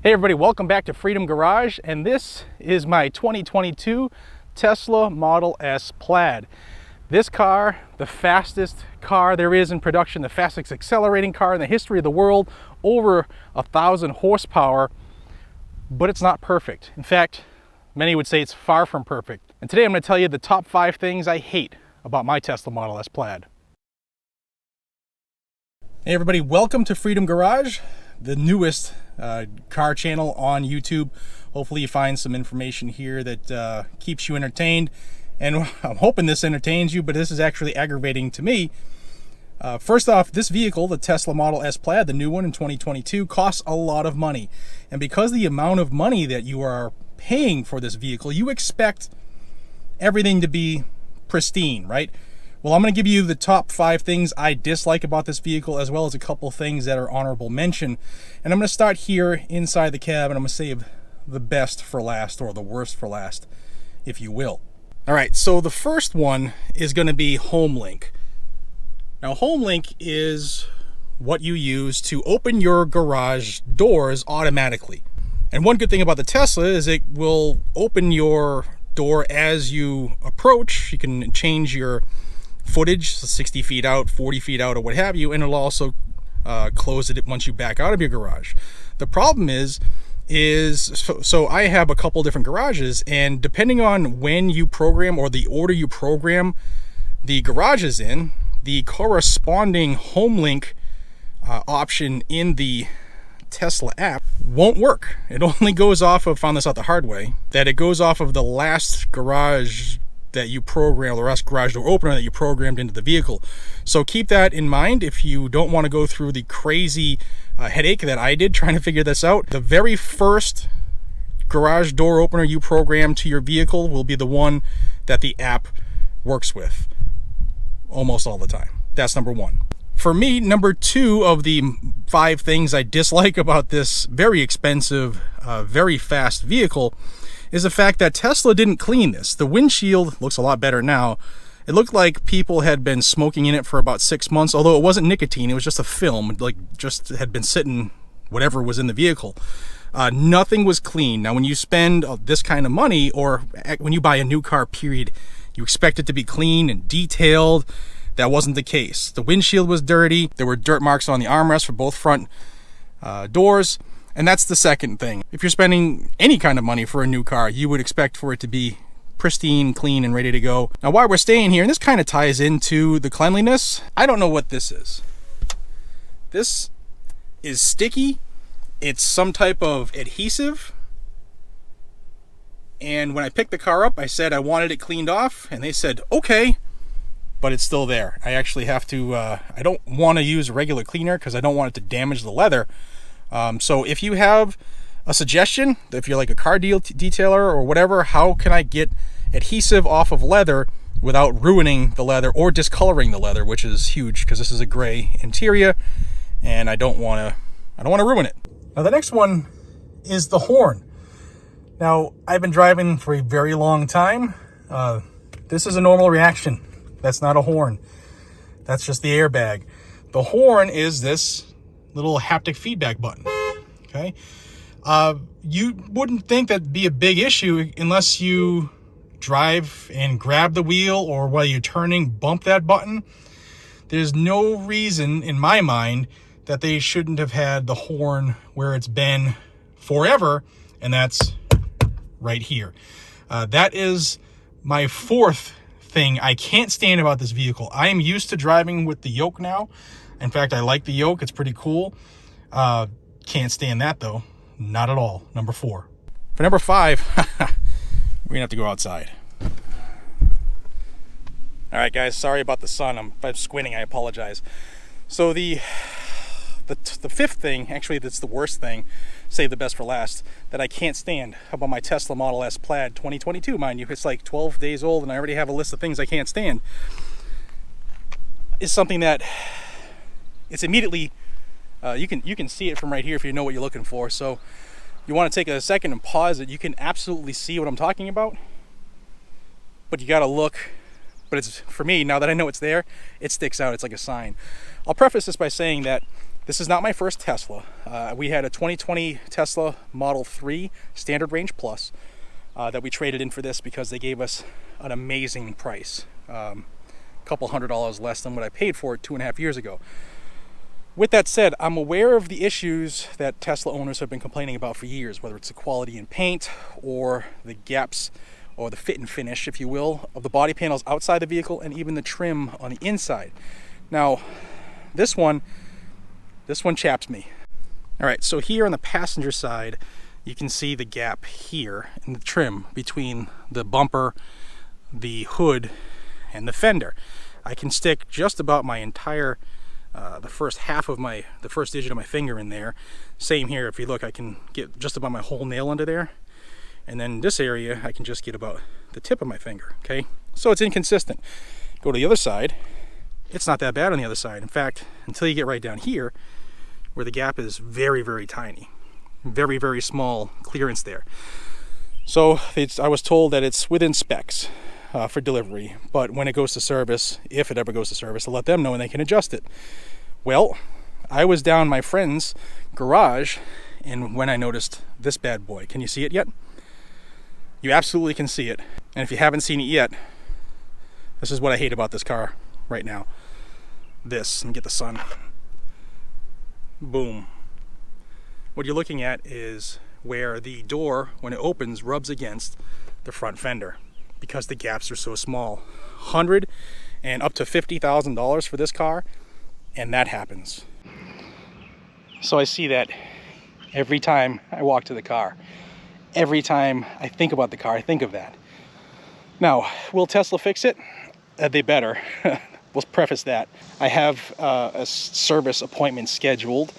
Hey everybody, welcome back to Freedom Garage, and this is my 2022 Tesla Model S Plaid. This car, the fastest car there is in production, the fastest accelerating car in the history of the world, over 1,000 horsepower, but it's not perfect. In fact, many would say it's far from perfect. And today I'm going to tell you the top 5 things I hate about my Tesla Model S Plaid. Hey everybody, welcome to Freedom Garage, the newest car channel on YouTube. Hopefully you find some information here that keeps you entertained, and I'm hoping this entertains you, but this is actually aggravating to me. First off, this vehicle, the Tesla Model S Plaid, the new one in 2022, costs a lot of money, and because of the amount of money that you are paying for this vehicle, you expect everything to be pristine, right? Well, I'm going to give you the top 5 things I dislike about this vehicle, as well as a couple things that are honorable mention. And I'm going to start here inside the cab, and I'm going to save the best for last, or the worst for last, if you will. All right, so the first one is going to be HomeLink. Now, HomeLink is what you use to open your garage doors automatically. And one good thing about the Tesla is it will open your door as you approach. You can change your footage, so 60 feet out, 40 feet out, or what have you, and it'll also close it once you back out of your garage. The problem is so I have a couple different garages, and depending on when you program or the order you program the garages in, the corresponding HomeLink option in the Tesla app won't work. It only goes off of, found this out the hard way, that it goes off of the last garage that you program, the last garage door opener that you programmed into the vehicle. So keep that in mind if you don't want to go through the crazy headache that I did trying to figure this out. The very first garage door opener you program to your vehicle will be the one that the app works with almost all the time. That's number 1. For me, number 2 of the 5 things I dislike about this very expensive, very fast vehicle is the fact that Tesla didn't clean this. The windshield looks a lot better now. It looked like people had been smoking in it for about 6 months, although it wasn't nicotine, it was just a film, like just had been sitting, whatever was in the vehicle. Nothing was clean. Now, when you spend this kind of money, or when you buy a new car, period, you expect it to be clean and detailed. That wasn't the case. The windshield was dirty. There were dirt marks on the armrest for both front doors. And that's the second thing. If you're spending any kind of money for a new car, you would expect for it to be pristine, clean, and ready to go. Now, while we're staying here, and this kind of ties into the cleanliness, I don't know what this is. This is sticky. It's some type of adhesive. And when I picked the car up, I said I wanted it cleaned off, and they said, okay, but it's still there. I actually have to, I don't want to use a regular cleaner because I don't want it to damage the leather. So if you have a suggestion, if you're like a car detailer or whatever, how can I get adhesive off of leather without ruining the leather or discoloring the leather, which is huge because this is a gray interior and I don't want to ruin it. Now the next one is the horn. Now I've been driving for a very long time. This is a normal reaction. That's not a horn. That's just the airbag. The horn is this little haptic feedback button. Okay, you wouldn't think that'd be a big issue unless you drive and grab the wheel, or while you're turning, bump that button. There's no reason in my mind that they shouldn't have had the horn where it's been forever, and that's right here. That is my 4th thing I can't stand about this vehicle. I am used to driving with the Yoke now. In fact, I like the Yoke. It's pretty cool. Can't stand that, though. Not at all. Number 4. For number 5, we're going to have to go outside. All right, guys. Sorry about the sun. I'm squinting. I apologize. So the 5th thing, actually, that's the worst thing, save the best for last, that I can't stand about my Tesla Model S Plaid 2022, mind you. It's like 12 days old, and I already have a list of things I can't stand. Is something that... it's immediately, you can see it from right here if you know what you're looking for. So you want to take a second and pause it. You can absolutely see what I'm talking about, but you got to look. But it's, for me, now that I know it's there, it sticks out. It's like a sign. I'll preface this by saying that This is not my first Tesla. We had a 2020 Tesla Model 3 Standard Range Plus that we traded in for this because they gave us an amazing price. A couple $100 less than what I paid for it 2.5 years ago. With that said, I'm aware of the issues that Tesla owners have been complaining about for years, whether it's the quality in paint or the gaps or the fit and finish, if you will, of the body panels outside the vehicle and even the trim on the inside. Now, this one chaps me. All right, so here on the passenger side, you can see the gap here in the trim between the bumper, the hood, and the fender. I can stick just about my entire, the first digit of my finger in there. Same here, if you look, I can get just about my whole nail under there. And then this area, I can just get about the tip of my finger, okay? So it's inconsistent. Go to the other side, it's not that bad on the other side. In fact, until you get right down here, where the gap is very, very tiny. Very, very small clearance there. So I was told that it's within specs for delivery, but when it goes to service, if it ever goes to service, I'll let them know and they can adjust it. Well, I was down my friend's garage, and when I noticed this bad boy, can you see it yet? You absolutely can see it. And if you haven't seen it yet, this is what I hate about this car right now. This, let me get the sun. Boom. What you're looking at is where the door, when it opens, rubs against the front fender because the gaps are so small. $100,000 and up to $50,000 for this car, and that happens. So I see that every time I walk to the car. Every time I think about the car, I think of that. Now, will Tesla fix it? They better. We'll preface that. I have a service appointment scheduled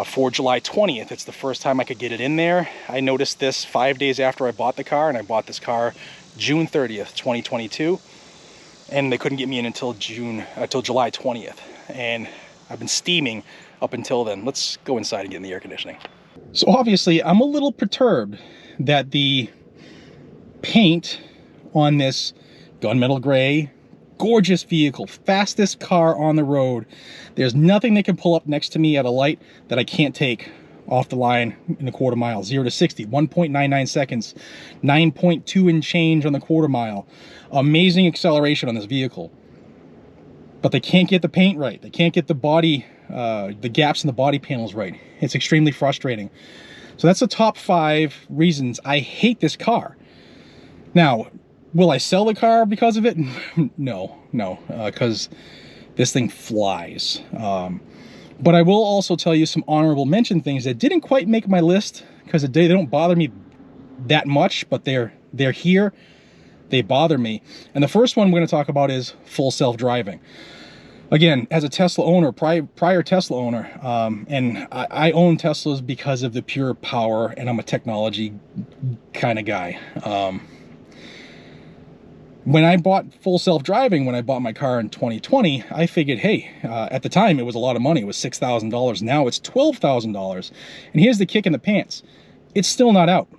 for July 20th. It's the first time I could get it in there. I noticed this 5 days after I bought the car, and I bought this car June 30th, 2022. And they couldn't get me in until July 20th. And I've been steaming up until then. Let's go inside and get in the air conditioning. So obviously, I'm a little perturbed that the paint on this gunmetal gray, gorgeous vehicle, fastest car on the road. There's nothing that can pull up next to me at a light that I can't take off the line in a quarter mile. 0 to 60, 1.99 seconds, 9.2 and change on the quarter mile. Amazing acceleration on this vehicle. But they can't get the paint right. They can't get the body, the gaps in the body panels right. It's extremely frustrating. So that's the top 5 reasons I hate this car. Now, will I sell the car because of it? No, because this thing flies. But I will also tell you some honorable mention things that didn't quite make my list because they don't bother me that much, but they're here. They bother me. And the first one we're going to talk about is full self-driving. Again, as a Tesla owner, prior Tesla owner, and I own Teslas because of the pure power, and I'm a technology kind of guy. When I bought full self-driving, when I bought my car in 2020, I figured, hey, at the time it was a lot of money. It was $6,000. Now it's $12,000. And here's the kick in the pants. It's still not out.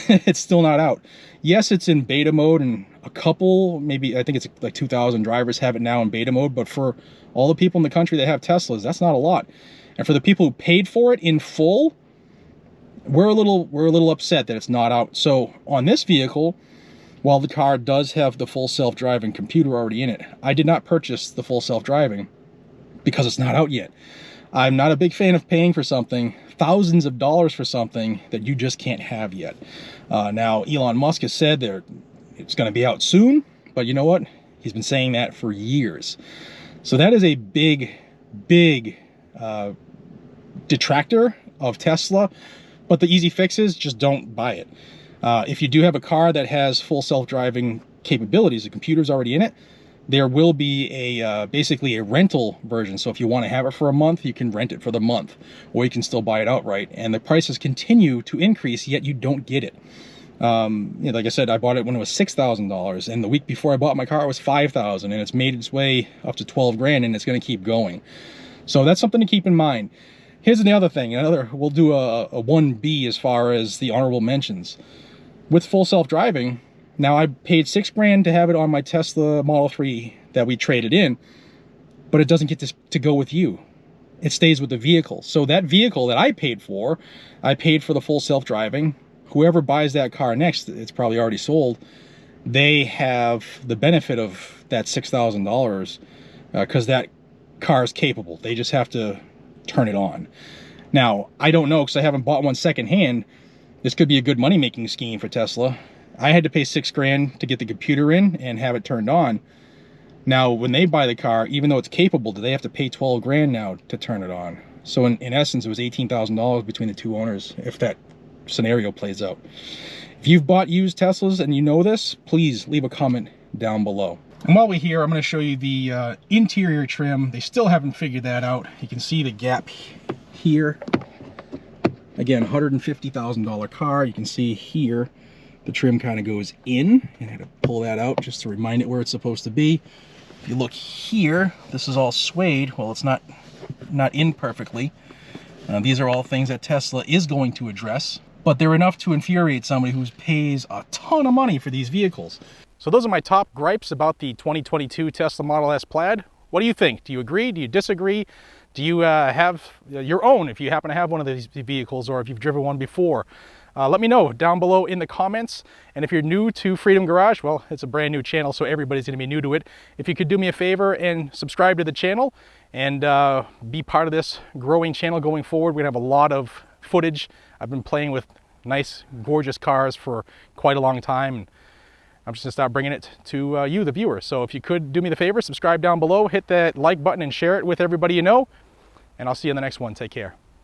It's still not out. Yes, it's in beta mode, and a couple, maybe, I think it's like 2,000 drivers have it now in beta mode, but for all the people in the country that have Teslas, that's not a lot. And for the people who paid for it in full, we're a little upset that it's not out. So on this vehicle, while the car does have the full self-driving computer already in it, I did not purchase the full self-driving because it's not out yet. I'm not a big fan of paying for something, thousands of dollars for something that you just can't have yet. Now, Elon Musk has said it's going to be out soon, but you know what? He's been saying that for years. So that is a big detractor of Tesla, but the easy fix is just don't buy it. If you do have a car that has full self-driving capabilities, the computer's already in it, there will be basically a rental version. So if you want to have it for a month, you can rent it for the month, or you can still buy it outright. And the prices continue to increase, yet you don't get it. Like I said, I bought it when it was $6,000, and the week before I bought my car, it was $5,000, and it's made its way up to 12 grand, and it's going to keep going. So that's something to keep in mind. Here's the other thing. We'll do a 1B as far as the honorable mentions. With full self-driving, now I paid $6 grand to have it on my Tesla Model 3 that we traded in, but it doesn't get to go with you. it stays with the vehicle. So that vehicle that I paid for the full self-driving. Whoever buys that car next, it's probably already sold, they have the benefit of that $6,000 because that car is capable. They just have to turn it on. Now, I don't know because I haven't bought one secondhand. This could be a good money-making scheme for Tesla. I had to pay $6 grand to get the computer in and have it turned on. Now, when they buy the car, even though it's capable, do they have to pay 12 grand now to turn it on? So in essence, it was $18,000 between the two owners, if that scenario plays out. If you've bought used Teslas and you know this, please leave a comment down below. And while we're here, I'm going to show you the interior trim. They still haven't figured that out. You can see the gap here. Again, $150,000 car. You can see here the trim kind of goes in, and I had to pull that out just to remind it where it's supposed to be. If you look here, this is all suede. Well, it's not in perfectly. These are all things that Tesla is going to address, but they're enough to infuriate somebody who pays a ton of money for these vehicles. So those are my top gripes about the 2022 Tesla Model S Plaid. What do you think? Do you agree? Do you disagree? Do you have your own, if you happen to have one of these vehicles, or if you've driven one before? Let me know down below in the comments. And if you're new to Freedom Garage, well, it's a brand new channel, so everybody's gonna be new to it. If you could do me a favor and subscribe to the channel and be part of this growing channel going forward. We're gonna have a lot of footage. I've been playing with nice, gorgeous cars for quite a long time. And I'm just gonna start bringing it to you, the viewer. So if you could do me the favor, subscribe down below, hit that like button and share it with everybody you know. And I'll see you in the next one. Take care.